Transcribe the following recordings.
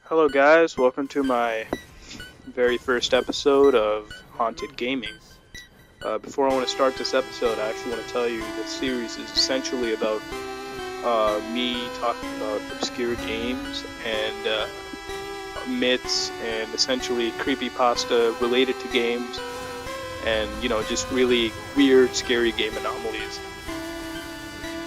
Hello guys, welcome to my very first episode of Haunted Gaming. Before I want to start this episode, I actually want to tell you this series is essentially about me talking about obscure games and myths and essentially creepypasta related to games and, just really weird, scary game anomalies.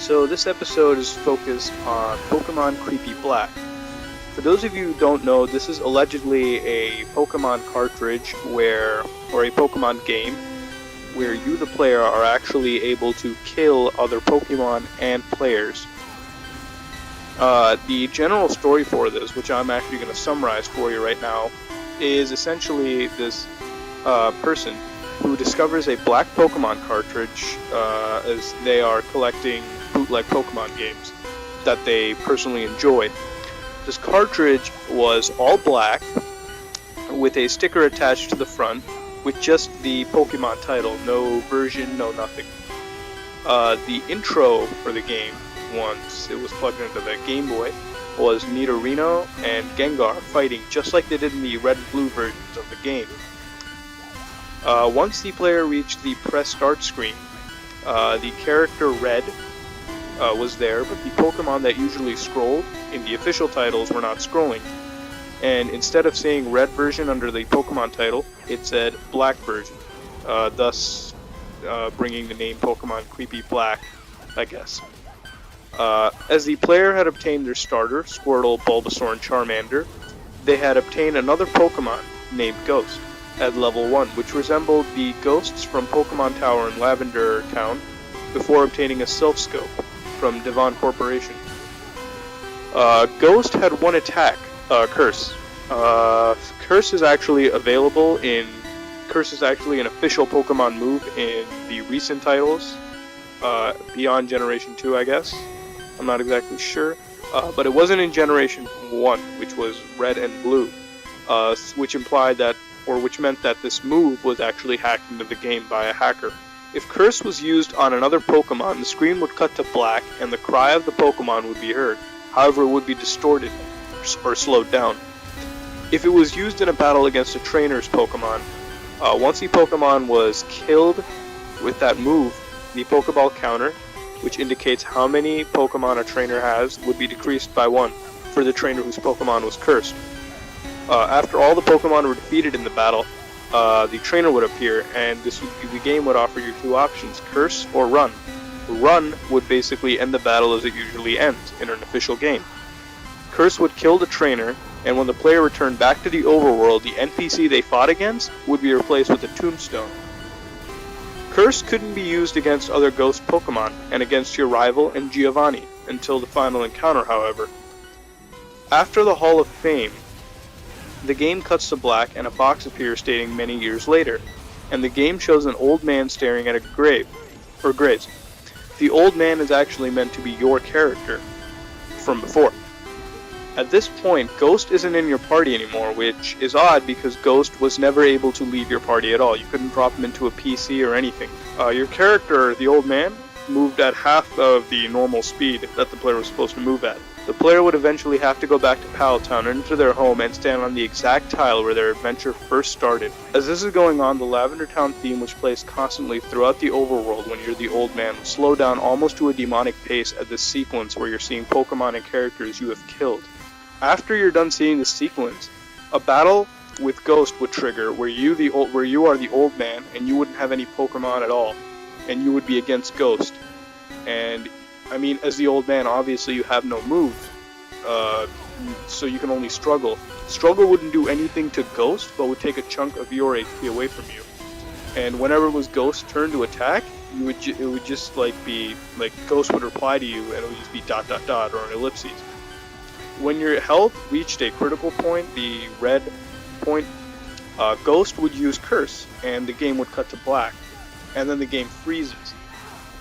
So this episode is focused on Pokemon Creepy Black. For those of you who don't know, this is allegedly a Pokemon cartridge or a Pokemon game where you, the player, are actually able to kill other Pokemon and players. The general story for this, which I'm actually going to summarize for you right now, is essentially this person who discovers a black Pokemon cartridge as they are collecting bootleg Pokemon games that they personally enjoy. This cartridge was all black with a sticker attached to the front with just the Pokemon title, no version, no nothing. The intro for the game, once it was plugged into the Game Boy, was Nidorino and Gengar fighting just like they did in the red and blue versions of the game. Once the player reached the press start screen, the character Red was there, but the Pokemon that usually scrolled in the official titles were not scrolling. And instead of saying red version under the Pokemon title, it said black version, thus bringing the name Pokemon Creepy Black, I guess. As the player had obtained their starter, Squirtle, Bulbasaur, and Charmander, they had obtained another Pokemon named Ghost at level 1, which resembled the ghosts from Pokemon Tower in Lavender Town before obtaining a Silph Scope from Devon Corporation. Ghost had one attack, Curse. Curse is actually Curse is actually an official Pokemon move in the recent titles, beyond Generation 2, I guess. I'm not exactly sure. But it wasn't in Generation 1, which was Red and Blue, which meant that this move was actually hacked into the game by a hacker. If Curse was used on another Pokemon, the screen would cut to black and the cry of the Pokemon would be heard. However, it would be distorted or slowed down. If it was used in a battle against a trainer's Pokemon, once the Pokemon was killed with that move, the Pokeball counter, which indicates how many Pokemon a trainer has, would be decreased by 1 for the trainer whose Pokemon was cursed. After all the Pokemon were defeated in the battle, the trainer would appear, and the game would offer you two options, Curse or Run. Run would basically end the battle as it usually ends in an official game. Curse would kill the trainer, and when the player returned back to the overworld, the NPC they fought against would be replaced with a tombstone. Curse couldn't be used against other ghost Pokemon, and against your rival and Giovanni, until the final encounter, however. After the Hall of Fame, the game cuts to black and a box appears stating many years later, and the game shows an old man staring at a grave, or graves. The old man is actually meant to be your character from before. At this point, Ghost isn't in your party anymore, which is odd because Ghost was never able to leave your party at all. You couldn't drop him into a PC or anything. Your character, the old man, moved at half of the normal speed that the player was supposed to move at. The player would eventually have to go back to Palatown and enter their home and stand on the exact tile where their adventure first started. As this is going on, the Lavender Town theme, which plays constantly throughout the overworld when you're the old man, will slow down almost to a demonic pace at this sequence where you're seeing Pokemon and characters you have killed. After you're done seeing this sequence, a battle with Ghost would trigger where you are the old man and you wouldn't have any Pokemon at all, and you would be against Ghost. And I mean, as the old man, obviously you have no move, so you can only struggle. Struggle wouldn't do anything to Ghost, but would take a chunk of your HP away from you. And whenever it was Ghost's turn to attack, it would just be Ghost would reply to you, and it would just be ... or an ellipses. When your health reached a critical point, the red point, Ghost would use Curse, and the game would cut to black, and then the game freezes.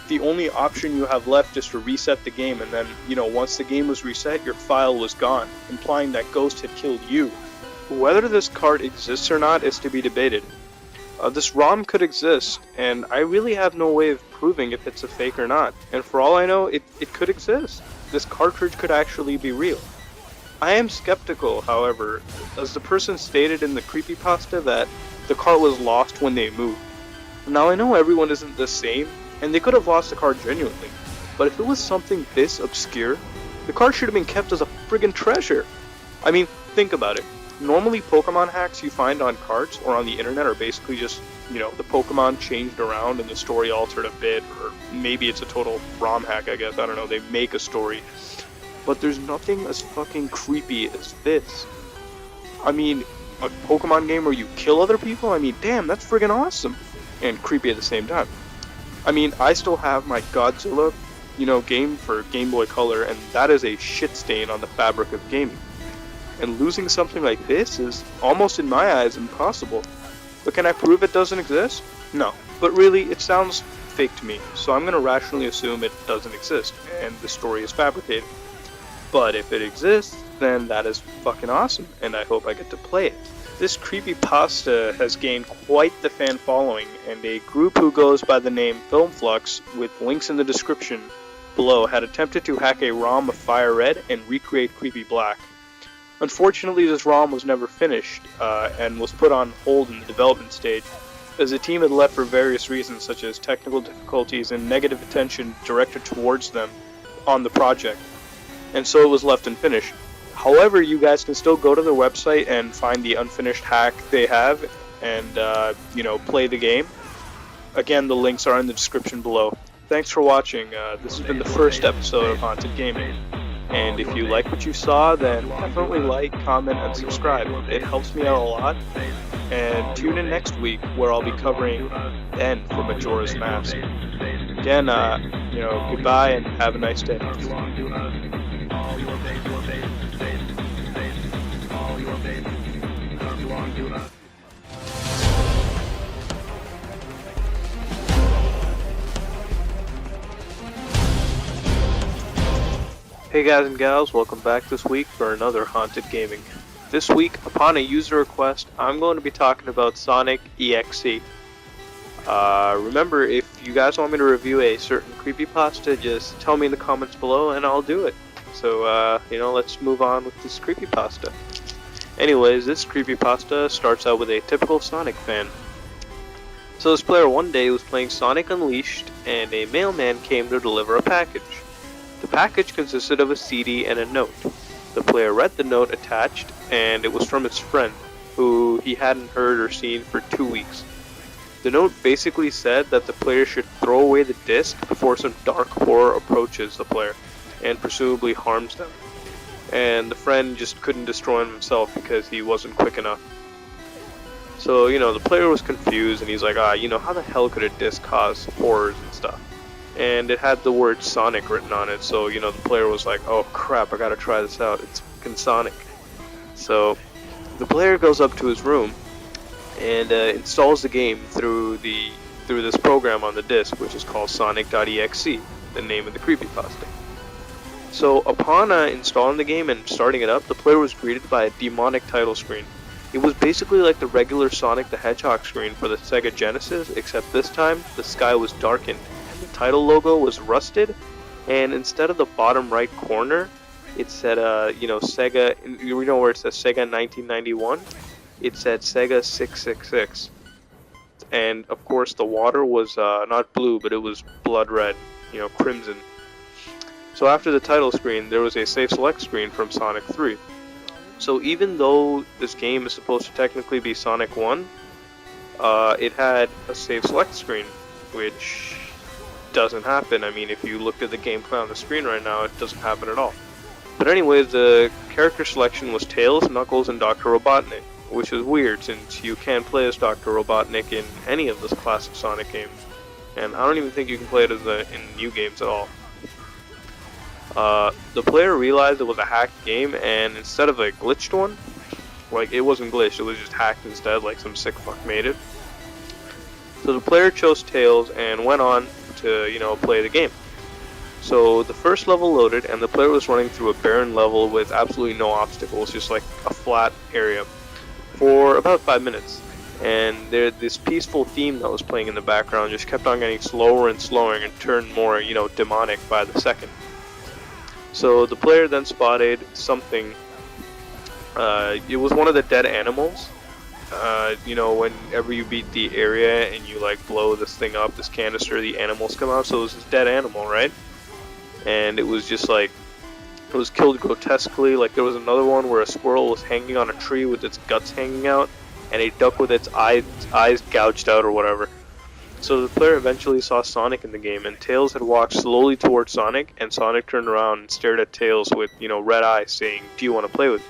The only option you have left is to reset the game, and then, once the game was reset, your file was gone, implying that Ghost had killed you. Whether this card exists or not is to be debated. This ROM could exist, and I really have no way of proving if it's a fake or not, and for all I know, it could exist. This cartridge could actually be real. I am skeptical, however, as the person stated in the creepypasta that the cart was lost when they moved. Now I know everyone isn't the same, and they could have lost the cart genuinely, but if it was something this obscure, the cart should have been kept as a friggin' treasure. I mean, think about it. Normally Pokemon hacks you find on carts or on the internet are basically just, the Pokemon changed around and the story altered a bit, or maybe it's a total ROM hack, I guess, I don't know, they make a story. But there's nothing as fucking creepy as this. I mean, a Pokemon game where you kill other people? I mean, damn, that's friggin' awesome. And creepy at the same time. I mean, I still have my Godzilla, game for Game Boy Color, and that is a shit stain on the fabric of gaming. And losing something like this is, almost in my eyes, impossible. But can I prove it doesn't exist? No. But really, it sounds fake to me, so I'm gonna rationally assume it doesn't exist, and the story is fabricated. But if it exists, then that is fucking awesome, and I hope I get to play it. This creepypasta has gained quite the fan following, and a group who goes by the name Filmflux, with links in the description below, had attempted to hack a ROM of Fire Red and recreate Creepy Black. Unfortunately, this ROM was never finished, and was put on hold in the development stage, as the team had left for various reasons such as technical difficulties and negative attention directed towards them on the project, and so it was left unfinished. However, you guys can still go to their website and find the unfinished hack they have, and, play the game. Again, the links are in the description below. Thanks for watching. This has been the first episode of Haunted Gaming. And if you like what you saw, then definitely like, comment, and subscribe. It helps me out a lot. And tune in next week where I'll be covering N for Majora's Mask. Again, goodbye and have a nice day. Hey guys and gals, welcome back this week for another Haunted Gaming. This week, upon a user request, I'm going to be talking about Sonic EXE. Remember, if you guys want me to review a certain creepypasta, just tell me in the comments below and I'll do it. So, let's move on with this creepypasta. Anyways, this creepypasta starts out with a typical Sonic fan. So this player one day was playing Sonic Unleashed, and a mailman came to deliver a package. The package consisted of a CD and a note. The player read the note attached, and it was from his friend, who he hadn't heard or seen for 2 weeks. The note basically said that the player should throw away the disc before some dark horror approaches the player, and presumably harms them. And the friend just couldn't destroy him himself because he wasn't quick enough. So, the player was confused, and he's like, how the hell could a disc cause horrors and stuff? And it had the word Sonic written on it, so, the player was like, oh crap, I gotta try this out, it's fucking Sonic. So, the player goes up to his room, and installs the game through this program on the disc, which is called Sonic.exe, the name of the creepypasta. So, upon installing the game and starting it up, the player was greeted by a demonic title screen. It was basically like the regular Sonic the Hedgehog screen for the Sega Genesis, except this time, the sky was darkened. The title logo was rusted, and instead of the bottom right corner, it said, Sega, where it says Sega 1991, it said Sega 666. And, of course, the water was not blue, but it was blood red, crimson. So after the title screen, there was a save select screen from Sonic 3. So even though this game is supposed to technically be Sonic 1, it had a save select screen, which doesn't happen. I mean, if you looked at the gameplay on the screen right now, it doesn't happen at all. But anyways, the character selection was Tails, Knuckles, and Dr. Robotnik, which is weird since you can't play as Dr. Robotnik in any of the classic Sonic games. And I don't even think you can play it in new games at all. The player realized it was a hacked game, and instead of a glitched one, it wasn't glitched, it was just hacked instead, like some sick fuck made it. So the player chose Tails and went on to, play the game. So the first level loaded, and the player was running through a barren level with absolutely no obstacles, just like a flat area, for about 5 minutes. And this peaceful theme that was playing in the background just kept on getting slower and slower and turned more, demonic by the second. So the player then spotted something It was one of the dead animals. You know, whenever you beat the area and you like blow this thing up, this canister, the animals come out. So it was this dead animal, right? And it was just like, it was killed grotesquely. Like there was another one where a squirrel was hanging on a tree with its guts hanging out, and a duck with its eyes gouged out or whatever. So the player eventually saw Sonic in the game, and Tails had walked slowly towards Sonic, and Sonic turned around and stared at Tails with, you know, red eyes, saying, "Do you want to play with me?"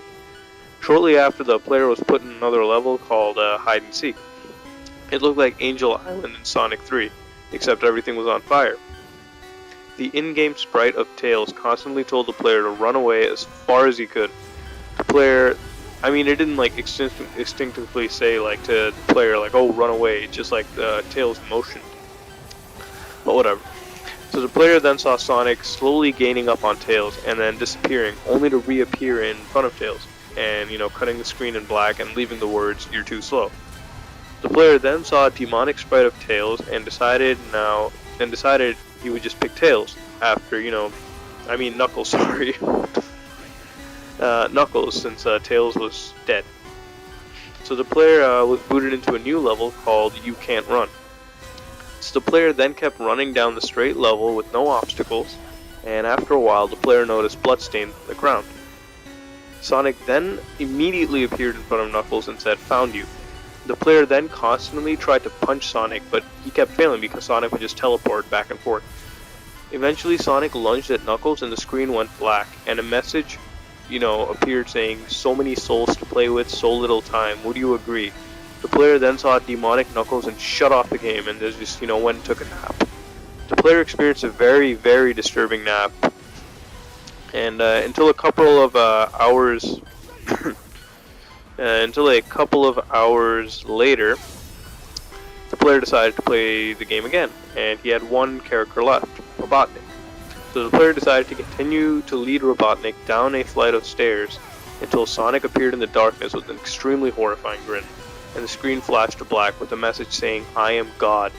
Shortly after, the player was put in another level called Hide and Seek. It looked like Angel Island in Sonic 3, except everything was on fire. The in-game sprite of Tails constantly told the player to run away as far as he could. The player, I mean, it didn't like instinctively say like to the player like, "Oh, run away," just like Tails motioned. But whatever. So the player then saw Sonic slowly gaining up on Tails and then disappearing, only to reappear in front of Tails, and, you know, cutting the screen in black and leaving the words, "You're too slow." The player then saw a demonic sprite of Tails and decided he would just pick Tails after, you know, I mean Knuckles, sorry. Knuckles, since Tails was dead. So the player was booted into a new level called You Can't Run. So the player then kept running down the straight level with no obstacles, and after a while the player noticed bloodstains on the ground. Sonic then immediately appeared in front of Knuckles and said, "Found you." The player then constantly tried to punch Sonic, but he kept failing because Sonic would just teleport back and forth. Eventually Sonic lunged at Knuckles and the screen went black, and a message, you know, appeared saying, "So many souls to play with, so little time, would you agree?" The player then saw demonic Knuckles and shut off the game and just, you know, went and took a nap. The player experienced a very, very disturbing nap. And until a couple of hours later, the player decided to play the game again, and he had one character left, Robotnik. So the player decided to continue to lead Robotnik down a flight of stairs until Sonic appeared in the darkness with an extremely horrifying grin, and the screen flashed to black with a message saying, "I am God."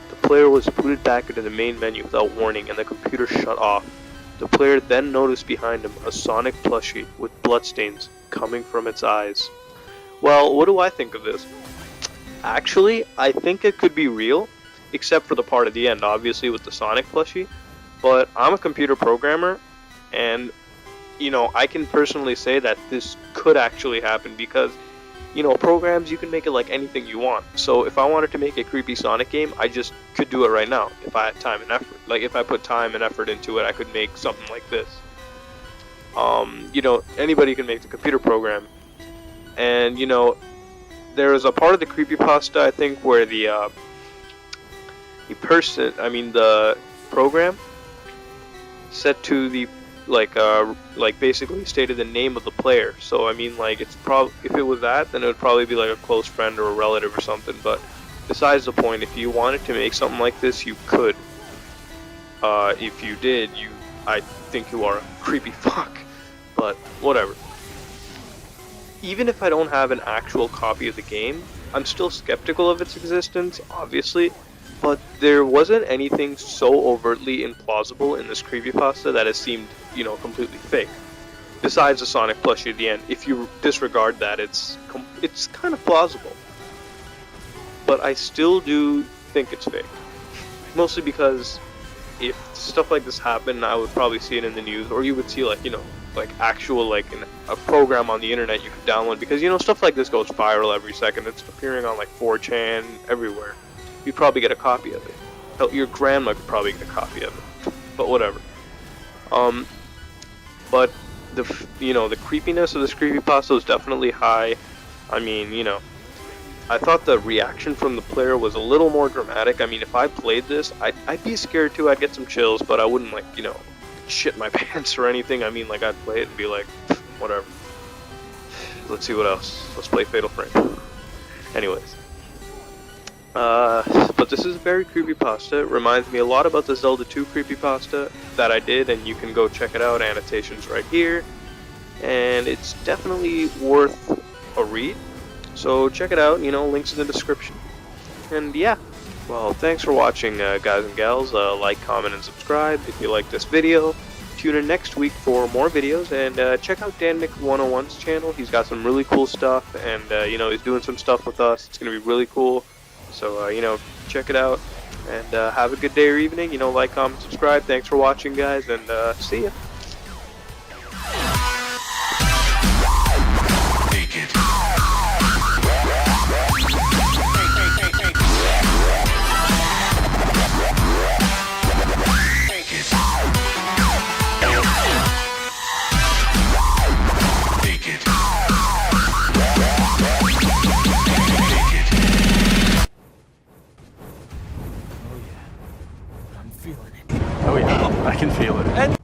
The player was booted back into the main menu without warning, and the computer shut off. The player then noticed behind him a Sonic plushie with bloodstains coming from its eyes. Well, what do I think of this? Actually, I think it could be real, except for the part at the end, obviously, with the Sonic plushie. But I'm a computer programmer, and, you know, I can personally say that this could actually happen because, you know, programs, you can make it like anything you want. So if I wanted to make a creepy Sonic game, I just could do it right now if I had time and effort. Like, if I put time and effort into it, I could make something like this. You know, anybody can make the computer program. And, you know, there is a part of the creepypasta, I think, where the program set to the like basically stated the name of the player. So I mean, like, it's if it was that, then it would probably be like a close friend or a relative or something. But besides the point, if you wanted to make something like this, you could. If you did, I think you are a creepy fuck. But whatever. Even if I don't have an actual copy of the game, I'm still skeptical of its existence, obviously. But there wasn't anything so overtly implausible in this creepypasta that it seemed, you know, completely fake. Besides the Sonic plushie at the end, if you disregard that, it's kind of plausible. But I still do think it's fake. Mostly because if stuff like this happened, I would probably see it in the news, or you would see, like, you know, like actual, like, a program on the internet you could download, because, you know, stuff like this goes viral every second. It's appearing on, like, 4chan, everywhere. You'd probably get a copy of it. Hell, your grandma could probably get a copy of it. But whatever. But the creepiness of this creepypasta was definitely high. I mean, you know, I thought the reaction from the player was a little more dramatic. I mean, if I played this, I'd be scared too. I'd get some chills, but I wouldn't, like, you know, shit my pants or anything. I mean, like, I'd play it and be like, whatever. Let's see what else. Let's play Fatal Frame. Anyways. But this is a very creepypasta. It reminds me a lot about the Zelda 2 creepypasta that I did, and you can go check it out. Annotations right here. And it's definitely worth a read. So check it out, you know, links in the description. And yeah, well, thanks for watching, guys and gals. Like, comment, and subscribe if you like this video. tune in next week for more videos, and check out Dan Nick 101's channel. He's got some really cool stuff, and he's doing some stuff with us. It's gonna be really cool. So check it out, and have a good day or evening. Like, comment, subscribe. Thanks for watching, guys, and see ya. Oh yeah, I can feel it. And